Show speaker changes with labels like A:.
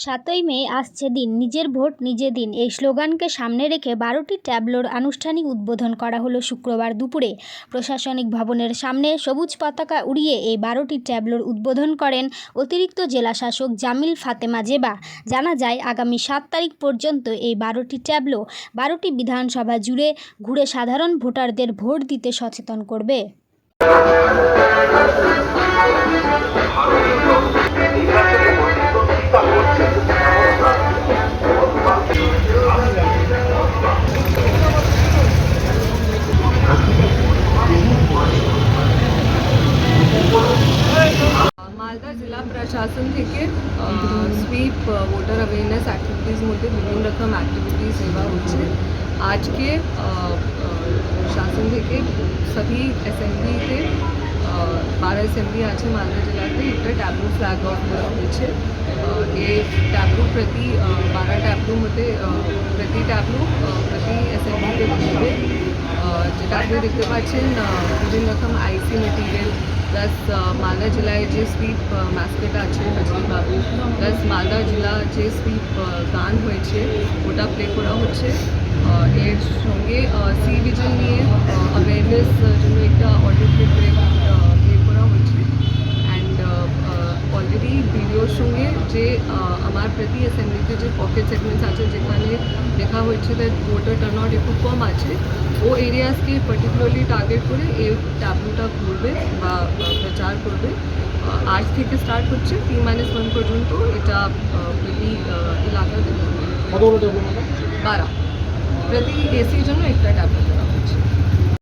A: 7ই মে আসছে দিন, নিজের ভোট নিজে দিন এই স্লোগানকে সামনে রেখে 12টি ট্যাবলোর আনুষ্ঠানিক উদ্বোধন করা হলো শুক্রবার দুপুরে। প্রশাসনিক ভবনের সামনে সবুজ পতাকা উড়িয়ে এই 12টি ট্যাবলোর উদ্বোধন করেন অতিরিক্ত জেলা শাসক জামিল ফাতেমা জেবা। জানা যায়, আগামী 7 তারিখ পর্যন্ত এই 12টি ট্যাবলো 12টি বিধানসভা জুড়ে ঘুরে সাধারণ ভোটারদের ভোট দিতে সচেতন করবে।
B: मालदा जिला प्रशासन থেকে সুইপ ভোটার অ্যাওয়ারনেস অ্যাক্টিভিটিস মধ্যে বিভিন্ন রকম অ্যাক্টিভিটিস নেওয়া হচ্ছে। আজকে শাসন থেকে সবই অ্যাসেম্বলিতে 12 অ্যাসেম্বলি আছে মালদা জেলাতে একটা ট্যাবলো ফ্ল্যাগ অফ করা হয়েছে। এই ট্যাবলো প্রতি 12 ট্যাবলো মধ্যে প্রতি ট্যাবলো প্রতি অ্যাসেম্বলিতে ঘুরবে। যেটা আপনি দেখতে পাচ্ছেন বিভিন্ন রকম আইসি মেটেরিয়াল প্লাস মালদা জেলায় যে সুইপ ম্যাসকেট আছে হজরত বাবু প্লাস মালদা জেলা যে সুইপ গান হয়েছে ওটা প্লে করা হচ্ছে। এর সঙ্গে সি ভিজিল নিয়ে অ্যাওয়ারনেস জন্য একটা অডিও ক্লিপ প্লে করা হচ্ছে। অ্যান্ড অলরেডি ভিডিওর সঙ্গে যে আমার প্রতি অ্যাসেম্বলিতে যে পকেট সেগমেন্টস আছে যেখানে দেখা হচ্ছে দ্যাট ভোটার টার্ন আউট একটু কম আছে, ও এরিয়াসকে পার্টিকুলারলি টার্গেট করে এই ট্যাবলোটা করবে বা প্রচার করবে। আজ থেকে স্টার্ট হচ্ছে 3-1 পর্যন্ত এটা প্রতি এলাকাতে 12 প্রতি এসির জন্য একটা ট্যাবলেট।